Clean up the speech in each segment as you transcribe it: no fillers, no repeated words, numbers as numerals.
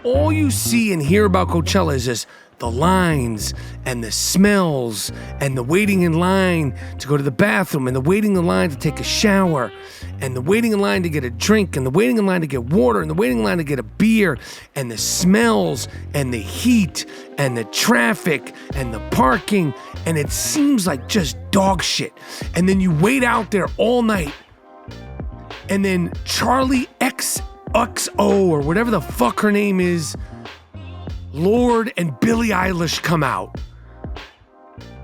all you see and hear about Coachella is just the lines and the smells and the waiting in line to go to the bathroom and the waiting in line to take a shower and the waiting in line to get a drink and the waiting in line to get water and the waiting in line to get a beer and the smells and the heat and the traffic and the parking, and it seems like just dog shit. And then you wait out there all night, and then Charlie XXO or whatever the fuck her name is, Lord and Billie Eilish come out.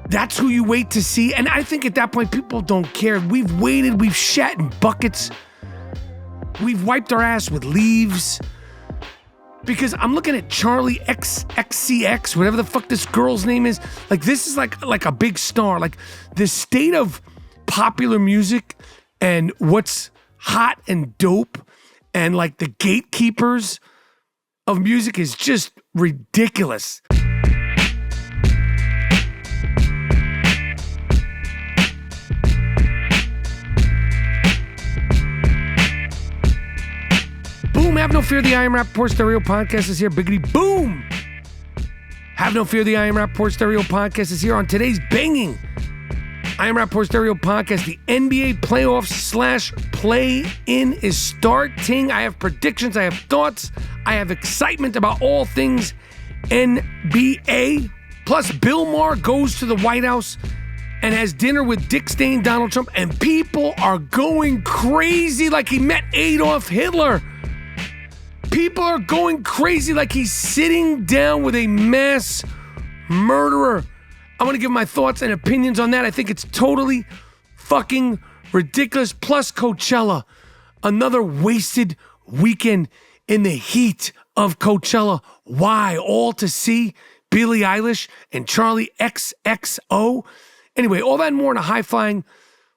That's who you wait to see. And I think at that point, people don't care. We've waited, we've shat in buckets. We've wiped our ass with leaves. Because I'm looking at Charlie XXCX, whatever the fuck this girl's name is. Like, this is like a big star. Like, the state of popular music and what's hot and dope and like the gatekeepers of music is just ridiculous. Boom, have no fear, the I Am Rapaport Stereo Podcast is here. Biggity boom! Have no fear, the I Am Rapaport Stereo Podcast is here on today's banging I Am Rapaport Stereo Podcast. The NBA playoffs / play-in is starting. I have predictions, I have thoughts, I have excitement about all things NBA. Plus, Bill Maher goes to the White House and has dinner with Dick Stain, Donald Trump, and people are going crazy like he met Adolf Hitler. People are going crazy like he's sitting down with a mass murderer. I want to give my thoughts and opinions on that. I think it's totally fucking ridiculous. Plus Coachella, another wasted weekend in the heat of Coachella. Why? All to see Billie Eilish and Charlie XXO. Anyway, all that and more in a high-flying,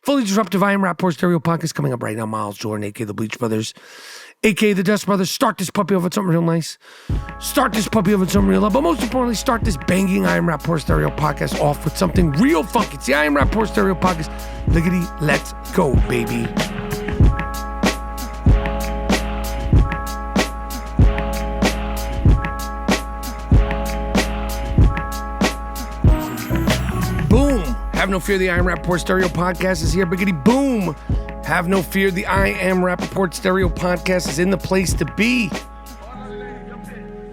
fully disruptive I Am Rapaport Stereo Podcast coming up right now. Miles Jordan, a.k.a. the Bleach Brothers, a.k.a. the Dust Brothers. Start this puppy off with something real nice. Start this puppy off with something real love. But most importantly, start this banging I Am Rapaport Stereo Podcast off with something real funky. It's the I Am Rapaport Stereo Podcast. Lickety, let's go, baby. Boom. Have no fear, the I Am Rapaport Stereo Podcast is here. Biggity boom. Have no fear, the I Am Rapaport Stereo Podcast is in the place to be,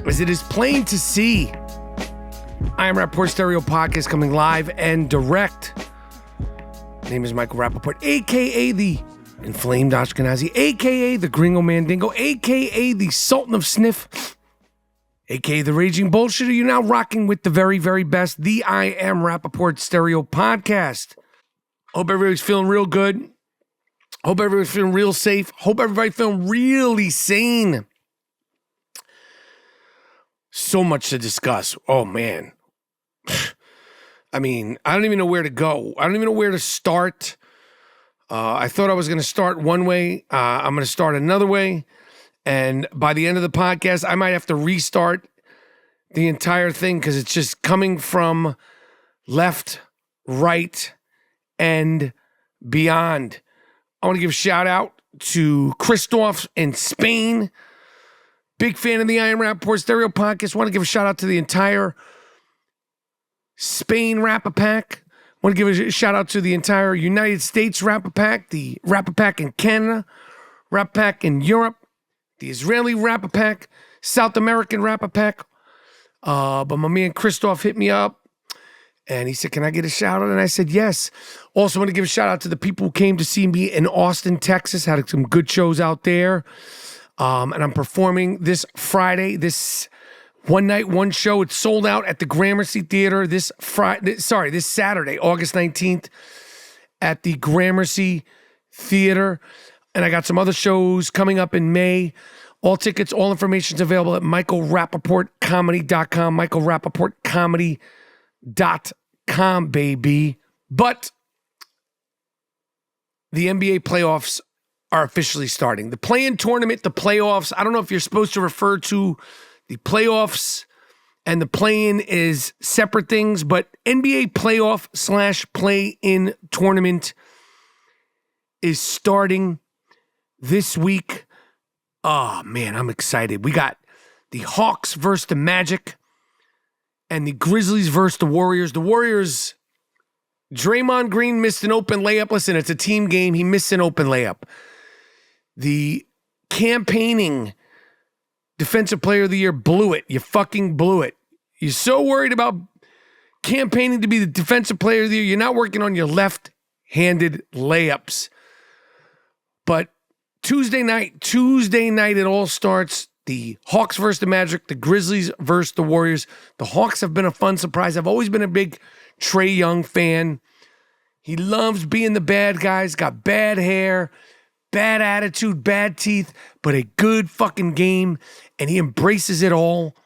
as it is plain to see. I Am Rapaport Stereo Podcast coming live and direct. My name is Michael Rapaport, a.k.a. the Inflamed Ashkenazi, a.k.a. the Gringo Mandingo, a.k.a. the Sultan of Sniff, a.k.a. the Raging Bullshitter. You're now rocking with the very, very best, the I Am Rapaport Stereo Podcast. Hope everybody's feeling real good. Hope everybody's feeling real safe. Hope everybody's feeling really sane. So much to discuss. Oh, man. I mean, I don't even know where to go. I don't even know where to start. I thought I was going to start one way. I'm going to start another way. And by the end of the podcast, I might have to restart the entire thing because it's just coming from left, right, and beyond. I want to give a shout out to Christoph in Spain. Big fan of the I Am Rapaport Stereo Podcast. I want to give a shout out to the entire Spain Rapapack. I want to give a shout out to the entire United States Rapapack, the Rapapack in Canada, Rapapack in Europe, the Israeli Rapapack, South American Rapapack. But my man Christoph hit me up. And he said, can I get a shout out? And I said, yes. Also want to give a shout out to the people who came to see me in Austin, Texas. Had some good shows out there. And I'm performing this Friday, this one night, one show. It's sold out at the Gramercy Theater this Saturday, August 19th at the Gramercy Theater. And I got some other shows coming up in May. All tickets, all information is available at michaelrapaportcomedy.com, michaelrapaportcomedy.com, baby. But the NBA playoffs are officially starting. The play-in tournament, the playoffs, I don't know if you're supposed to refer to the playoffs and the play-in is separate things, but NBA playoff / play-in tournament is starting this week. Oh, man, I'm excited. We got the Hawks versus the Magic, and the Grizzlies versus the Warriors. The Warriors, Draymond Green missed an open layup. Listen, it's a team game. He missed an open layup. The campaigning Defensive Player of the Year blew it. You fucking blew it. You're so worried about campaigning to be the Defensive Player of the Year. You're not working on your left-handed layups. But Tuesday night, it all starts. The Hawks versus the Magic, the Grizzlies versus the Warriors. The Hawks have been a fun surprise. I've always been a big Trae Young fan. He loves being the bad guy. He's got bad hair, bad attitude, bad teeth, but a good fucking game, and he embraces it all.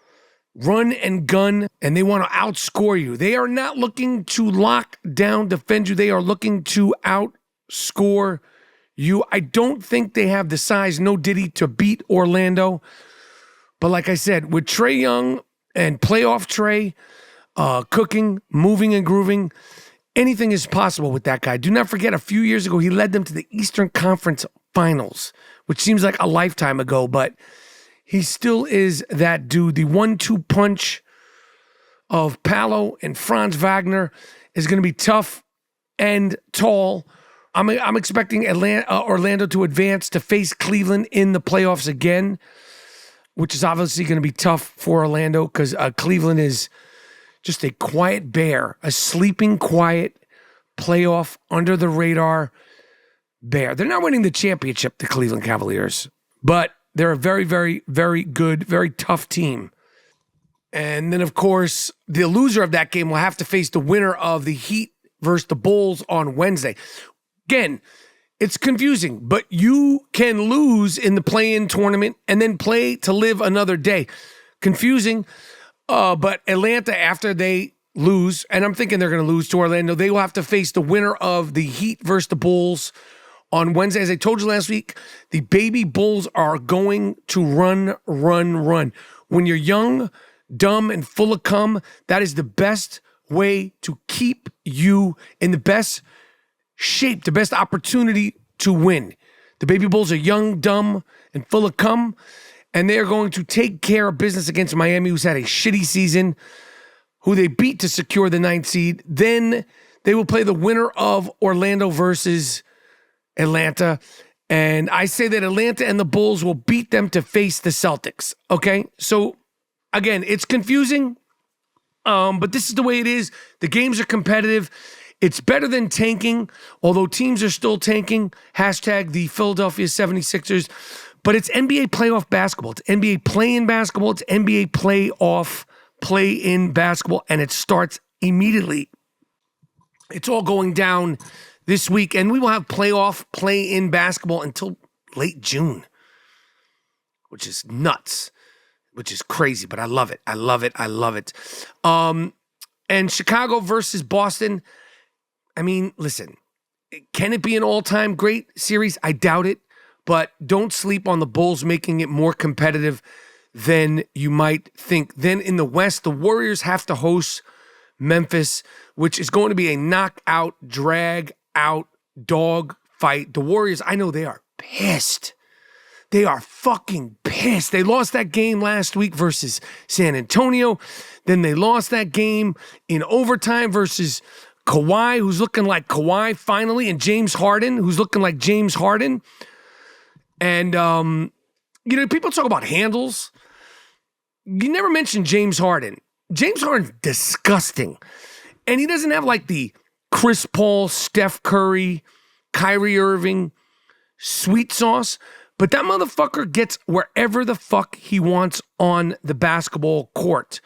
Run and gun, and they want to outscore you. They are not looking to lock down, defend you. They are looking to outscore you. I don't think they have the size, no Diddy, to beat Orlando. But like I said, with Trae Young and playoff Trae cooking, moving and grooving, anything is possible with that guy. Do not forget, a few years ago, he led them to the Eastern Conference Finals, which seems like a lifetime ago, but he still is that dude. The 1-2 punch of Paolo and Franz Wagner is going to be tough and tall. I'm expecting Orlando to advance to face Cleveland in the playoffs again, which is obviously going to be tough for Orlando because Cleveland is just a quiet bear, a sleeping quiet playoff under the radar bear. They're not winning the championship, the Cleveland Cavaliers, but they're a very, very, very good, very tough team. And then, of course, the loser of that game will have to face the winner of the Heat versus the Bulls on Wednesday. Again, it's confusing, but you can lose in the play-in tournament and then play to live another day. Confusing, but Atlanta, after they lose, and I'm thinking they're going to lose to Orlando, they will have to face the winner of the Heat versus the Bulls on Wednesday. As I told you last week, the baby Bulls are going to run. When you're young, dumb, and full of cum, that is the best way to keep you in the best shape, the best opportunity to win. The baby Bulls are young, dumb, and full of cum, and they are going to take care of business against Miami, who's had a shitty season, who they beat to secure the 9th seed. Then they will play the winner of Orlando versus Atlanta, and I say that Atlanta and the Bulls will beat them to face the Celtics, okay? So, again, it's confusing, but this is the way it is. The games are competitive. It's better than tanking, although teams are still tanking. Hashtag the Philadelphia 76ers. But it's NBA playoff basketball. It's NBA play-in basketball. It's NBA playoff play-in basketball, and it starts immediately. It's all going down this week, and we will have playoff play-in basketball until late June, which is nuts, which is crazy, but I love it. I love it. And Chicago versus Boston, I mean, listen, can it be an all-time great series? I doubt it, but don't sleep on the Bulls making it more competitive than you might think. Then in the West, the Warriors have to host Memphis, which is going to be a knockout, drag-out dog fight. The Warriors, I know they are pissed. They are fucking pissed. They lost that game last week versus San Antonio. Then they lost that game in overtime versus Kawhi, who's looking like Kawhi finally, and James Harden, who's looking like James Harden. And, people talk about handles. You never mention James Harden. James Harden's disgusting. And he doesn't have like the Chris Paul, Steph Curry, Kyrie Irving sweet sauce, but that motherfucker gets wherever the fuck he wants on the basketball court.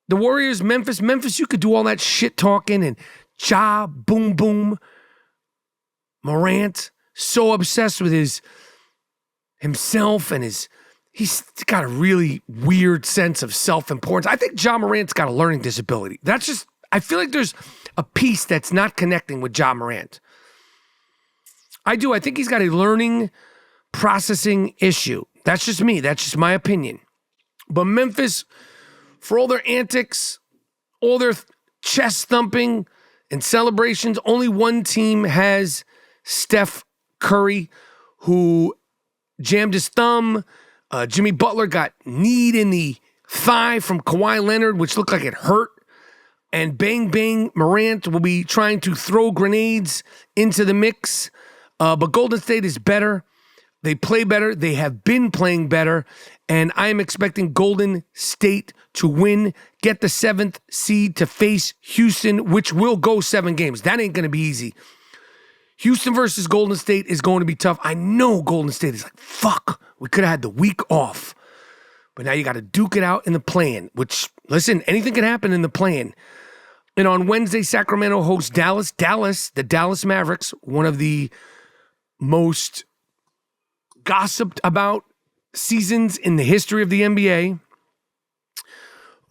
The Warriors, Memphis, you could do all that shit talking and Ja, boom, boom. Morant, so obsessed with himself and he's got a really weird sense of self-importance. I think Ja Morant's got a learning disability. I feel like there's a piece that's not connecting with Ja Morant. I do. I think he's got a learning processing issue. That's just me. That's just my opinion. But Memphis, for all their antics, all their chest thumping and celebrations, only one team has Steph Curry, who jammed his thumb Jimmy Butler got kneed in the thigh from Kawhi Leonard, which looked like it hurt. And bang, bang, Morant will be trying to throw grenades into the mix. But Golden State is better. They play better. They have been playing better. And I am expecting Golden State to win, get the 7th seed to face Houston, which will go 7 games. That ain't going to be easy. Houston versus Golden State is going to be tough. I know Golden State is like, fuck, we could have had the week off. But now you got to duke it out in the play-in, which, listen, anything can happen in the play-in. And on Wednesday, Sacramento hosts Dallas. The Dallas Mavericks, one of the most gossiped about seasons in the history of the NBA,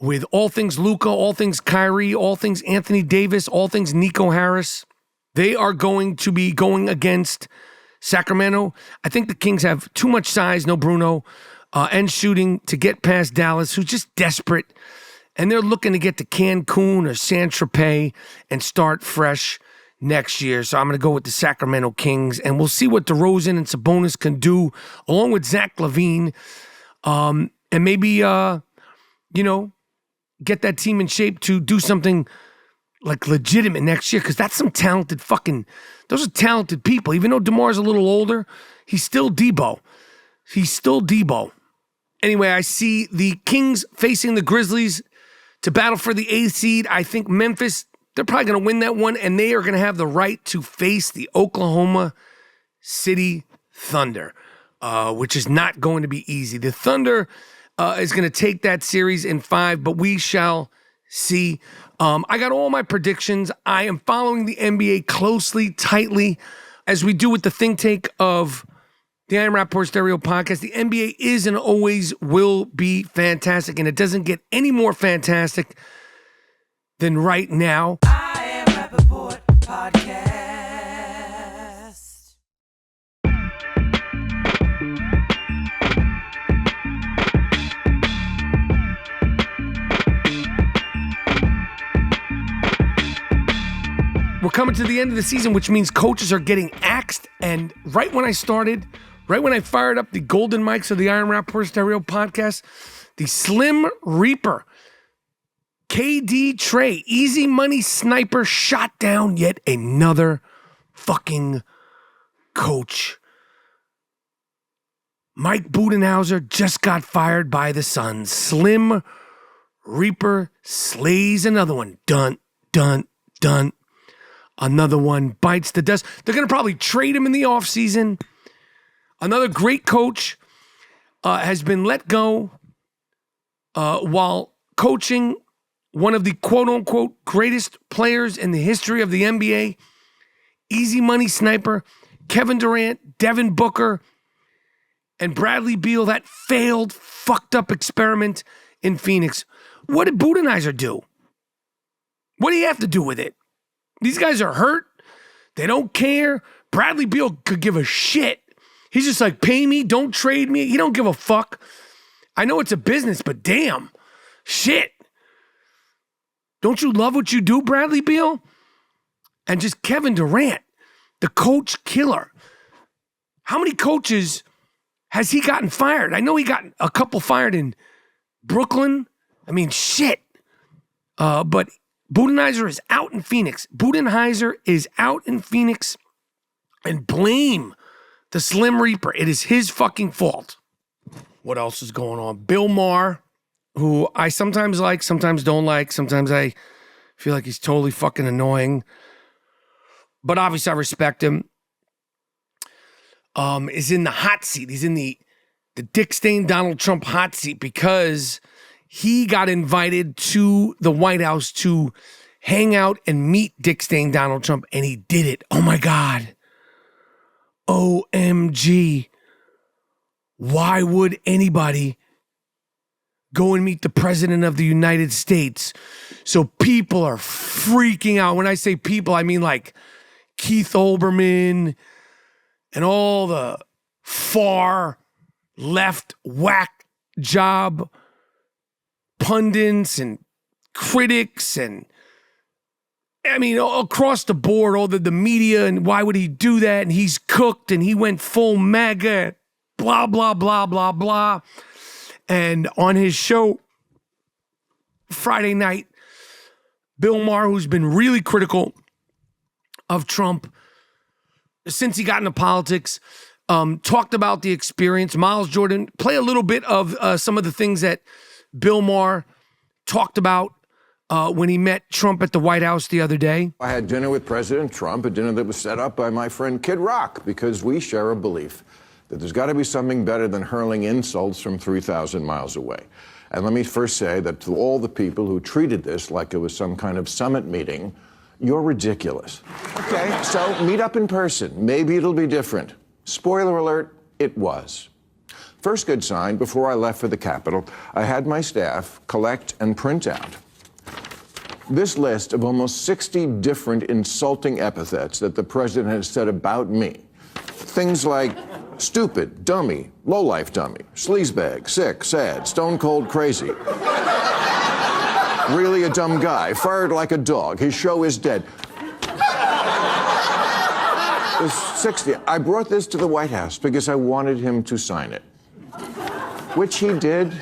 with all things Luka, all things Kyrie, all things Anthony Davis, all things Nico Harris. They are going to be going against Sacramento. I think the Kings have too much size, no Bruno, and shooting to get past Dallas, who's just desperate. And they're looking to get to Cancun or Saint-Tropez and start fresh next year. So I'm going to go with the Sacramento Kings. And we'll see what DeRozan and Sabonis can do, along with Zach LaVine. And maybe, get that team in shape to do something like legitimate next year. Because that's some talented those are talented people. Even though DeMar's a little older, he's still Debo. Anyway, I see the Kings facing the Grizzlies to battle for the 8th seed. I think Memphis, they're probably going to win that one, and they are going to have the right to face the Oklahoma City Thunder, which is not going to be easy. The Thunder is going to take that series in 5, but we shall see. I got all my predictions. I am following the NBA closely, tightly, as we do with the think tank of the I Am Rapaport Stereo Podcast. The NBA is and always will be fantastic, and it doesn't get any more fantastic than right now. I Am Rapaport Podcast. We're coming to the end of the season, which means coaches are getting axed. And right when I fired up the golden mics of the I Am Rapaport Stereo Podcast, the Slim Reaper, KD Trey, easy money sniper, shot down yet another fucking coach. Mike Budenholzer just got fired by the Suns. Slim Reaper slays another one. Dun, dun, dun. Another one bites the dust. They're going to probably trade him in the offseason. Another great coach has been let go while coaching one of the quote-unquote greatest players in the history of the NBA. Easy money sniper, Kevin Durant, Devin Booker, and Bradley Beal. That failed, fucked up experiment in Phoenix. What did Budenholzer do? What do you have to do with it? These guys are hurt. They don't care. Bradley Beal could give a shit. He's just like, pay me, don't trade me. He don't give a fuck. I know it's a business, but damn, shit. Don't you love what you do, Bradley Beal? And just Kevin Durant, the coach killer. How many coaches has he gotten fired? I know he got a couple fired in Brooklyn. I mean, shit. But Budenholzer is out in Phoenix. And blame the Slim Reaper. It is his fucking fault. What else is going on? Bill Maher, who I sometimes like, sometimes don't like. Sometimes I feel like he's totally fucking annoying. But obviously I respect him. Is in the hot seat. He's in the Dick Stain Donald Trump hot seat because he got invited to the White House to hang out and meet Dick Stain Donald Trump, and he did it. Oh my God. OMG. Why would anybody go and meet the President of the United States? So people are freaking out. When I say people, I mean like Keith Olbermann and all the far left whack job pundits and critics and I mean across the board, all the media, and why would he do that? And he's cooked and he went full MAGA. blah, blah, blah, blah, blah. And on his show Friday night, Bill Maher, who's been really critical of Trump since he got into politics, talked about the experience. Miles Jordan, play a little bit of some of the things that Bill Maher talked about when he met Trump at the White House the other day. I had dinner with President Trump, a dinner that was set up by my friend Kid Rock, because we share a belief that there's got to be something better than hurling insults from 3,000 miles away. And let me first say that to all the people who treated this like it was some kind of summit meeting, you're ridiculous. Okay, so meet up in person. Maybe it'll be different. Spoiler alert, it was. First good sign, before I left for the Capitol, I had my staff collect and print out this list of almost 60 different insulting epithets that the president has said about me. Things like stupid, dummy, lowlife dummy, sleazebag, sick, sad, stone cold crazy. Really a dumb guy, fired like a dog, his show is dead. There's 60. I brought this to the White House because I wanted him to sign it, which he did.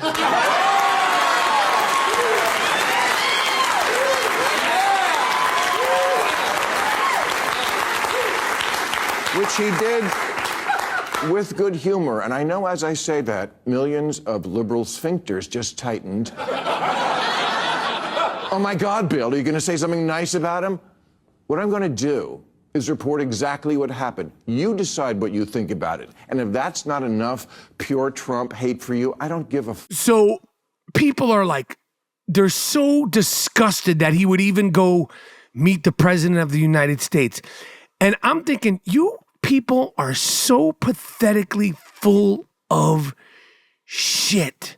Which he did with good humor. And I know as I say that, millions of liberal sphincters just tightened. Oh my God, Bill, are you going to say something nice about him? What I'm going to do is report exactly what happened. You decide what you think about it. And if that's not enough pure Trump hate for you, I don't give a So people are like, they're so disgusted that he would even go meet the president of the United States. And I'm thinking, you people are so pathetically full of shit.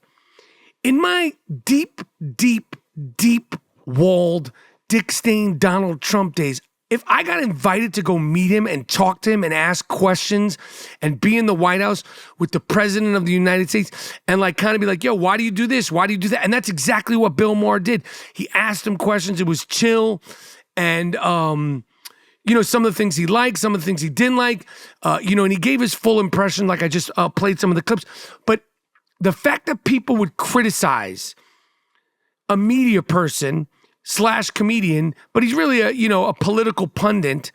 In my deep, deep, deep walled, Dick Stain, Donald Trump days, if I got invited to go meet him and talk to him and ask questions and be in the White House with the president of the United States and like kind of be like, yo, why do you do this? Why do you do that? And that's exactly what Bill Maher did. He asked him questions. It was chill. And, you know, some of the things he liked, some of the things he didn't like, you know, and he gave his full impression, like I just played some of the clips. But the fact that people would criticize a media person / comedian, but he's really a political pundit,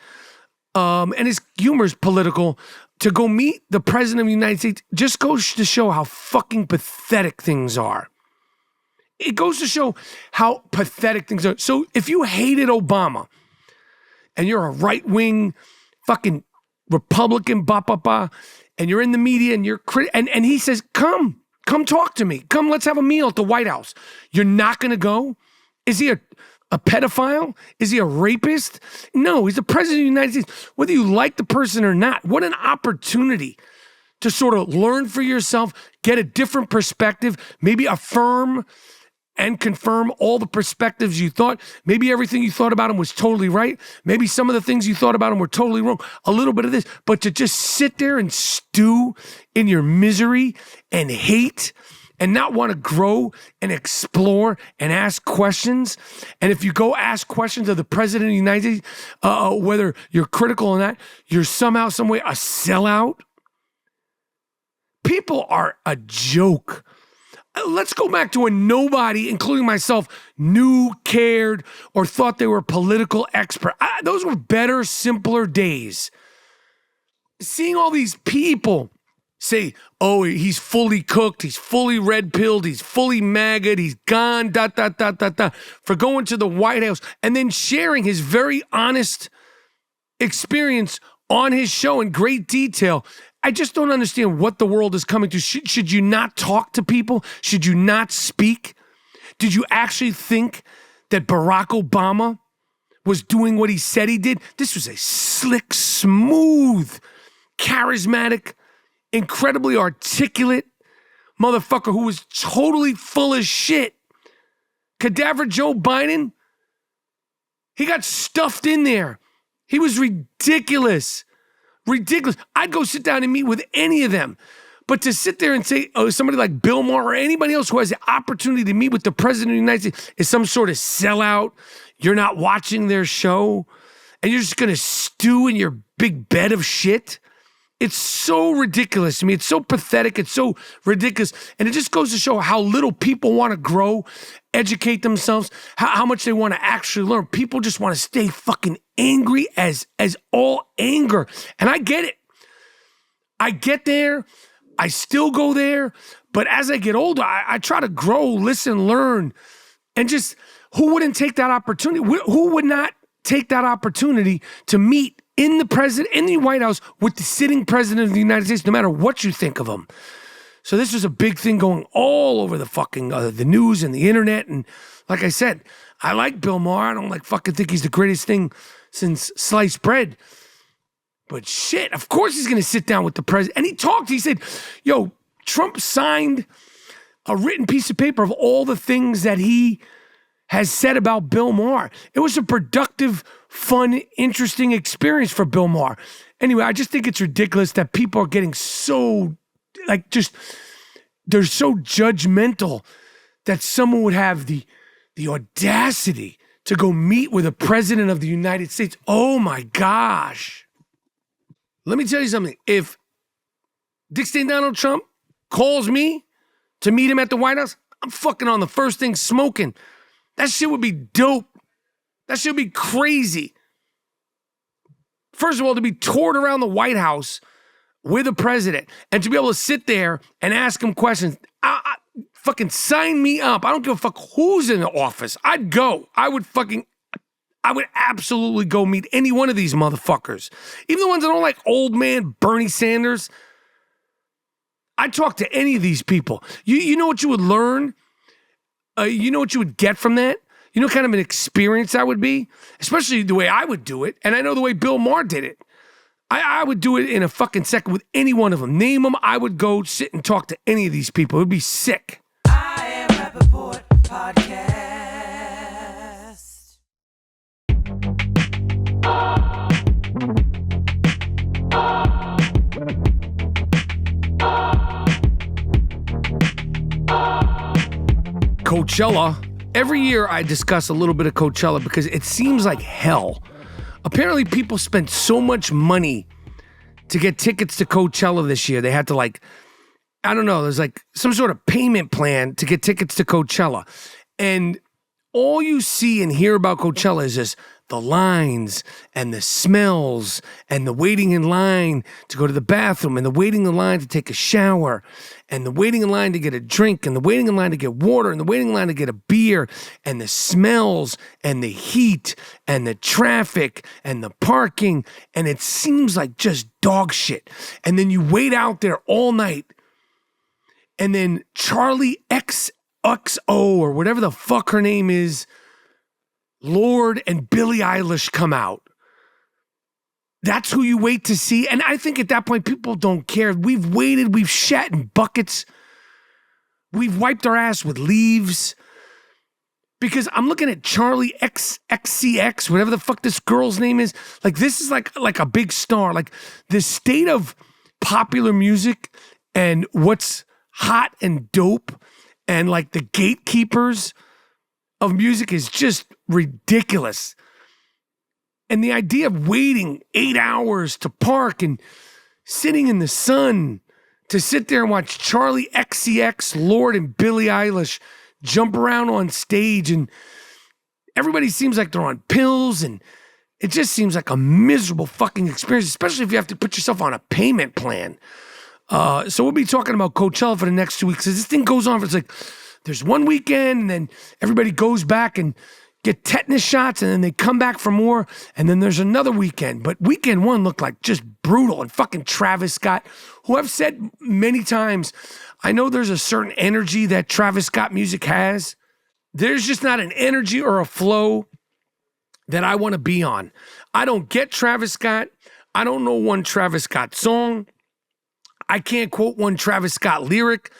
and his humor is political, to go meet the president of the United States just goes to show how fucking pathetic things are. It goes to show how pathetic things are. So if you hated Obama and you're a right-wing fucking Republican, and you're in the media and you're and he says, come talk to me. Come, let's have a meal at the White House. You're not going to go? Is he a pedophile? Is he a rapist? No, he's the president of the United States. Whether you like the person or not, what an opportunity to sort of learn for yourself, get a different perspective, maybe affirm and confirm all the perspectives you thought. Maybe everything you thought about him was totally right. Maybe some of the things you thought about him were totally wrong. A little bit of this, but to just sit there and stew in your misery and hate and not want to grow and explore and ask questions. And if you go ask questions of the president of the United States, whether you're critical or not, you're somehow, some way a sellout. People are a joke. Let's go back to when nobody, including myself, knew, cared, or thought they were a political expert. Those were better, simpler days. Seeing all these people say, oh, he's fully cooked, he's fully red-pilled, he's fully maggot, he's gone, ... for going to the White House and then sharing his very honest experience on his show in great detail. I just don't understand what the world is coming to. Should you not talk to people? Should you not speak? Did you actually think that Barack Obama was doing what he said he did? This was a slick, smooth, charismatic, incredibly articulate motherfucker who was totally full of shit. Cadaver Joe Biden, he got stuffed in there. He was ridiculous. Ridiculous. I'd go sit down and meet with any of them. But to sit there and say, oh, somebody like Bill Maher or anybody else who has the opportunity to meet with the president of the United States is some sort of sellout. You're not watching their show and you're just going to stew in your big bed of shit It's so ridiculous to me. It's so pathetic. It's so ridiculous. And it just goes to show how little people want to grow, educate themselves, how much they want to actually learn. People just want to stay fucking angry as all anger. And I get it. I get there. I still go there. But as I get older, I try to grow, listen, learn. And just, who wouldn't take that opportunity? Who would not take that opportunity to meet in the White House with the sitting president of the United States, no matter what you think of him? So this was a big thing going all over the fucking the news and the internet. And like I said, I like Bill Maher. I don't fucking think he's the greatest thing since sliced bread. But shit, of course he's going to sit down with the president. And he talked. He said, yo, Trump signed a written piece of paper of all the things that he has said about Bill Maher. It was a productive, fun, interesting experience for Bill Maher. Anyway, I just think it's ridiculous that people are getting so, they're so judgmental that someone would have the audacity to go meet with a president of the United States. Oh my gosh. Let me tell you something. If Dick Stain Donald Trump calls me to meet him at the White House, I'm fucking on the first thing smoking. That shit would be dope. That shit would be crazy. First of all, to be toured around the White House with a president and to be able to sit there and ask him questions. Fucking sign me up. I don't give a fuck who's in the office. I'd go. I would absolutely go meet any one of these motherfuckers. Even the ones that don't like old man Bernie Sanders. I'd talk to any of these people. You know what you would learn? You know what you would get from that? You know what kind of an experience that would be? Especially the way I would do it. And I know the way Bill Maher did it. I would do it in a fucking second with any one of them. Name them, I would go sit and talk to any of these people. It would be sick. I Am Rapaport Podcast. Coachella. Every year I discuss a little bit of Coachella because it seems like hell. Apparently people spent so much money to get tickets to Coachella this year. They had to there's some sort of payment plan to get tickets to Coachella. And all you see and hear about Coachella is just the lines and the smells and the waiting in line to go to the bathroom and the waiting in line to take a shower and the waiting in line to get a drink and the waiting in line to get water and the waiting in line to get a beer and the smells and the heat and the traffic and the parking. And it seems like just dog shit. And then you wait out there all night and then Charlie XXO or whatever the fuck her name is, Lord and Billie Eilish come out. That's who you wait to see. And I think at that point, people don't care. We've waited. We've shat in buckets. We've wiped our ass with leaves. Because I'm looking at Charlie XCX, whatever the fuck this girl's name is. Like, this is like a big star. Like, the state of popular music and what's hot and dope and like the gatekeepers of music is just ridiculous. And the idea of waiting 8 hours to park and sitting in the sun to sit there and watch Charlie XCX, Lord, and Billie Eilish jump around on stage, and everybody seems like they're on pills, and it just seems like a miserable fucking experience, especially if you have to put yourself on a payment plan. So we'll be talking about Coachella for the next 2 weeks. As this thing goes on, it's like there's one weekend, and then everybody goes back and get tetanus shots, and then they come back for more, and then there's another weekend. But weekend one looked like just brutal. And fucking Travis Scott, who I've said many times, I know there's a certain energy that Travis Scott music has. There's just not an energy or a flow that I want to be on. I don't get Travis Scott. I don't know one Travis Scott song. I can't quote one Travis Scott lyric.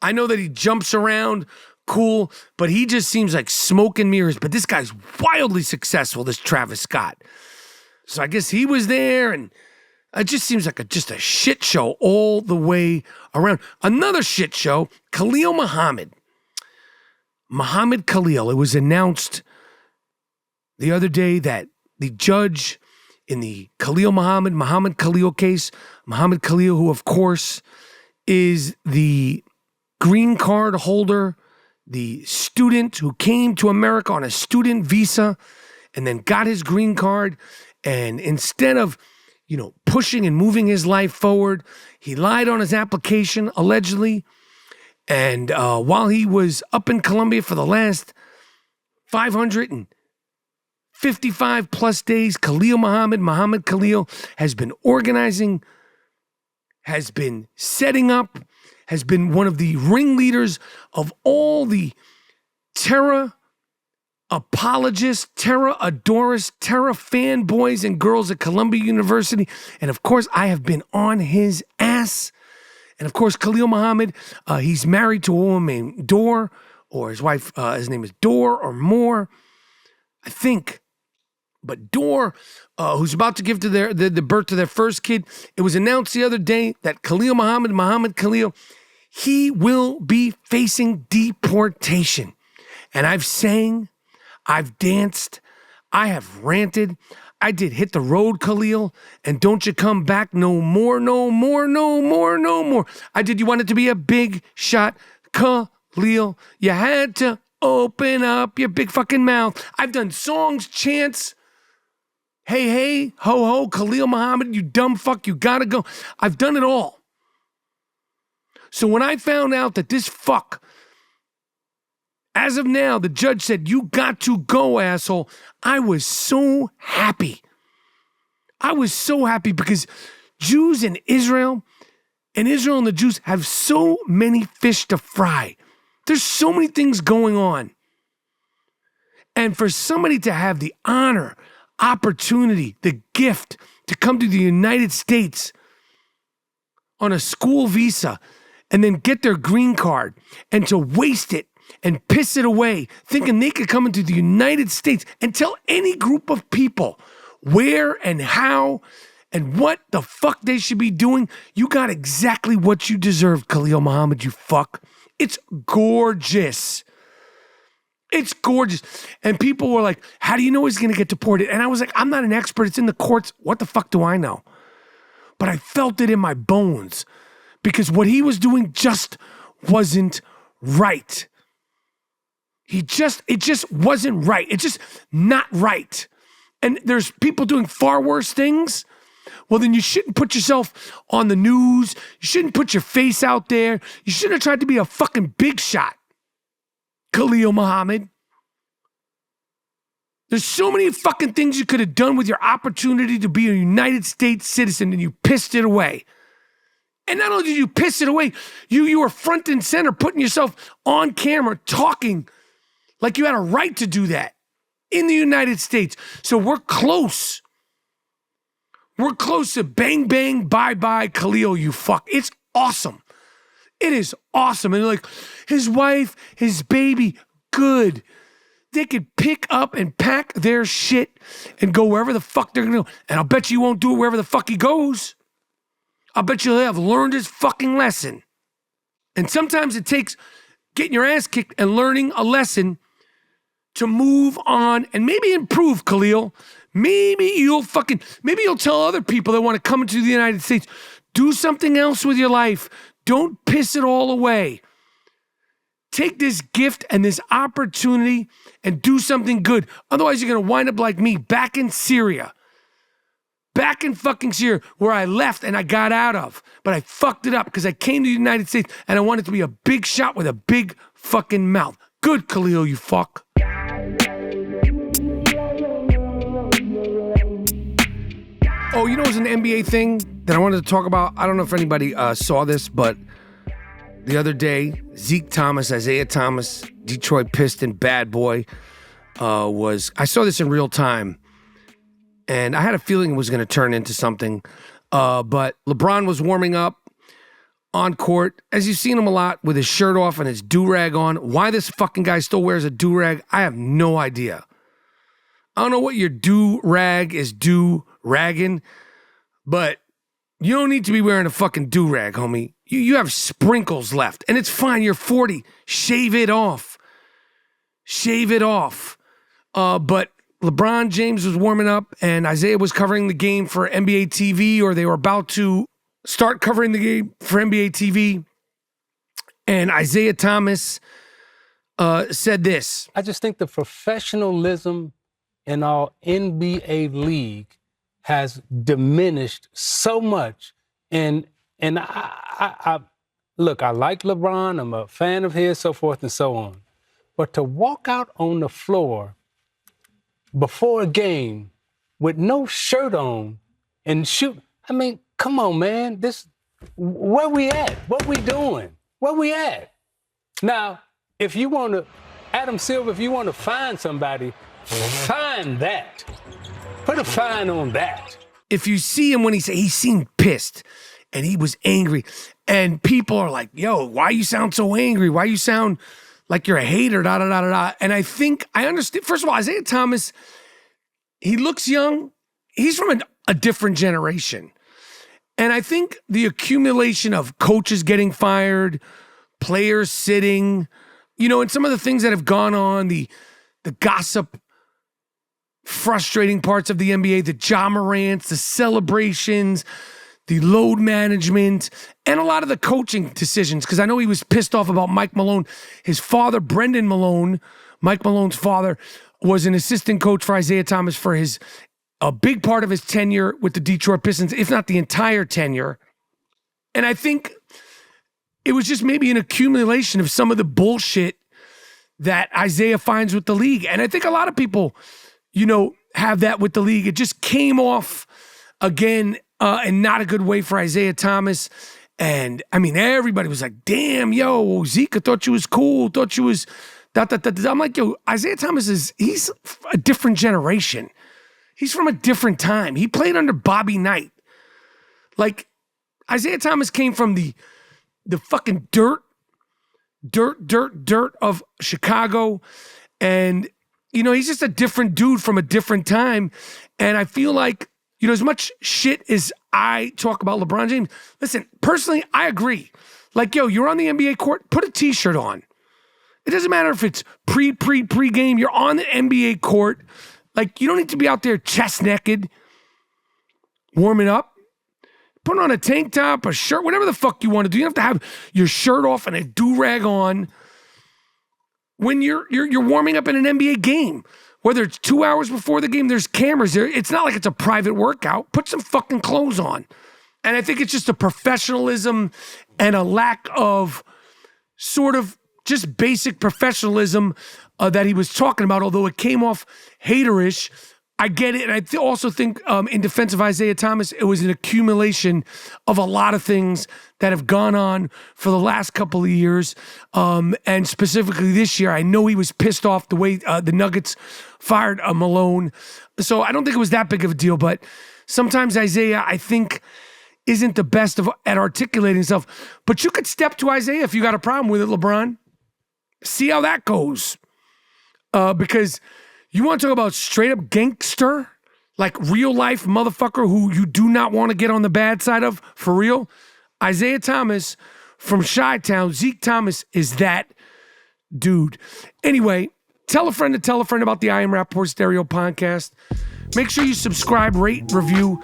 I know that he jumps around, cool, but he just seems like smoke and mirrors. But this guy's wildly successful, this Travis Scott. So I guess he was there, and it just seems like just a shit show all the way around. Another shit show, Khalil Mahmoud. Muhammad Khalil. It was announced the other day that the judge in the Muhammad Khalil case. Muhammad Khalil, who of course is the green card holder, the student who came to America on a student visa and then got his green card. And instead of, pushing and moving his life forward, he lied on his application, allegedly. And while he was up in Colombia for the last 555 plus days, Muhammad Khalil has been organizing, has been setting up, has been one of the ringleaders of all the terror apologists, terror adorers, terror fanboys and girls at Columbia University. And of course, I have been on his ass. And of course, Khalil Muhammad, he's married to a woman named Dor, or his wife, his name is Dor or Moore, I think. But Dor, who's about to give to the birth to their first kid, it was announced the other day that Khalil Muhammad Khalil, he will be facing deportation. And I've sang, I've danced, I have ranted, I did Hit the Road, Khalil, and Don't You Come Back no more, no more, no more, no more. I did You Want It to Be a Big Shot, Khalil. You had to open up your big fucking mouth. I've done songs, chants, hey, hey, ho, ho, Khalil Muhammad, you dumb fuck, you gotta go. I've done it all. So when I found out that this fuck, as of now, the judge said, you got to go, asshole, I was so happy. I was so happy because Jews in Israel and the Jews have so many fish to fry. There's so many things going on. And for somebody to have the honor, opportunity, the gift to come to the United States on a school visa and then get their green card and to waste it and piss it away, thinking they could come into the United States and tell any group of people where and how and what the fuck they should be doing, you got exactly what you deserve, Khalil Muhammad, you fuck. It's gorgeous. It's gorgeous. And people were like, how do you know he's going to get deported? And I was like, I'm not an expert. It's in the courts. What the fuck do I know? But I felt it in my bones because what he was doing just wasn't right. It just wasn't right. It's just not right. And there's people doing far worse things. Well, then you shouldn't put yourself on the news. You shouldn't put your face out there. You shouldn't have tried to be a fucking big shot, Khalil Muhammad. There's so many fucking things you could have done with your opportunity to be a United States citizen, and you pissed it away. And not only did you piss it away, you were front and center, putting yourself on camera, talking like you had a right to do that in the United States. So we're close. We're close to bang, bang, bye-bye, Khalil, you fuck. It's awesome. It is awesome. And like, his wife, his baby, good. They could pick up and pack their shit and go wherever the fuck they're going to go. And I'll bet you won't do it wherever the fuck he goes. I'll bet you'll have learned his fucking lesson. And sometimes it takes getting your ass kicked and learning a lesson to move on and maybe improve, Khalil. Maybe you'll tell other people that want to come into the United States, do something else with your life. Don't piss it all away. Take this gift and this opportunity and do something good. Otherwise, you're going to wind up like me, back in Syria. Back in fucking Syria, where I left and I got out of. But I fucked it up because I came to the United States and I wanted to be a big shot with a big fucking mouth. Good, Khalil, you fuck. Oh, you know, it was an NBA thing that I wanted to talk about. I don't know if anybody saw this, but the other day, Zeke Thomas, Isaiah Thomas, Detroit Piston, bad boy, I saw this in real time, and I had a feeling it was going to turn into something, but LeBron was warming up on court, as you've seen him a lot, with his shirt off and his do-rag on. Why this fucking guy still wears a do-rag, I have no idea. I don't know what your do-rag is do-ragging, but you don't need to be wearing a fucking do-rag, homie. You have sprinkles left, and it's fine. You're 40. Shave it off. Shave it off. But LeBron James was warming up and Isaiah was covering the game for NBA TV, or they were about to start covering the game for NBA TV. And Isaiah Thomas said this. I just think the professionalism in our NBA league has diminished so much. And I look, I like LeBron, I'm a fan of his, so forth and so on. But to walk out on the floor before a game with no shirt on and shoot, I mean, come on, man. Where we at? What we doing? Where we at? Now, if you want to, Adam Silver, if you want to find somebody, find that. Put a fine on that. If you see him when he seemed pissed and he was angry, and people are like, yo, why you sound so angry? Why you sound like you're a hater, da-da-da-da-da. And I think I understand. First of all, Isaiah Thomas, he looks young. He's from a different generation. And I think the accumulation of coaches getting fired, players sitting, and some of the things that have gone on, the gossip, frustrating parts of the NBA, the Ja Morants, the celebrations, the load management, and a lot of the coaching decisions, because I know he was pissed off about Mike Malone. His father, Brendan Malone, Mike Malone's father, was an assistant coach for Isaiah Thomas for a big part of his tenure with the Detroit Pistons, if not the entire tenure. And I think it was just maybe an accumulation of some of the bullshit that Isaiah finds with the league. And I think a lot of people, have that with the league. It just came off again in not a good way for Isaiah Thomas. And I mean, everybody was like, damn, yo, Zeke, I thought you was cool. Thought you was da-da-da-da. I'm like, yo, Isaiah Thomas he's a different generation. He's from a different time. He played under Bobby Knight. Like, Isaiah Thomas came from the fucking dirt of Chicago. And, he's just a different dude from a different time. And I feel like, as much shit as I talk about LeBron James, listen, personally, I agree. Like, yo, you're on the NBA court, put a t-shirt on. It doesn't matter if it's pre-game. You're on the NBA court. Like, you don't need to be out there chest naked, warming up. Put on a tank top, a shirt, whatever the fuck you want to do. You don't have to have your shirt off and a do-rag on when you're warming up in an NBA game. Whether it's 2 hours before the game, there's cameras there. It's not like it's a private workout. Put some fucking clothes on. And I think it's just a professionalism and a lack of sort of just basic professionalism that he was talking about, although it came off haterish. I get it. And I also think in defense of Isaiah Thomas, it was an accumulation of a lot of things that have gone on for the last couple of years. And specifically this year, I know he was pissed off the way the Nuggets fired Malone. So I don't think it was that big of a deal. But sometimes Isaiah, I think, isn't the best at articulating himself. But you could step to Isaiah if you got a problem with it, LeBron. See how that goes. Because you want to talk about straight up gangster, like real life motherfucker who you do not want to get on the bad side of, for real? Isaiah Thomas from Chi-Town, Zeke Thomas is that dude. Anyway, tell a friend to tell a friend about the I Am Rapaport Stereo podcast. Make sure you subscribe, rate, review,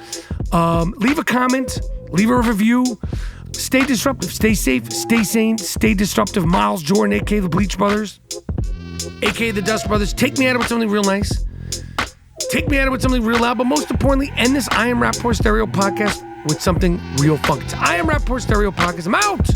leave a comment, leave a review. Stay disruptive, stay safe, stay sane, stay disruptive. Miles Jordan, a.k.a. the Bleach Brothers, a.k.a. the Dust Brothers. Take me out of with something real nice. Take me out of with something real loud. But most importantly, end this I Am Rapaport Stereo podcast with something real funky. I Am Rapaport Stereo podcast. I'm out.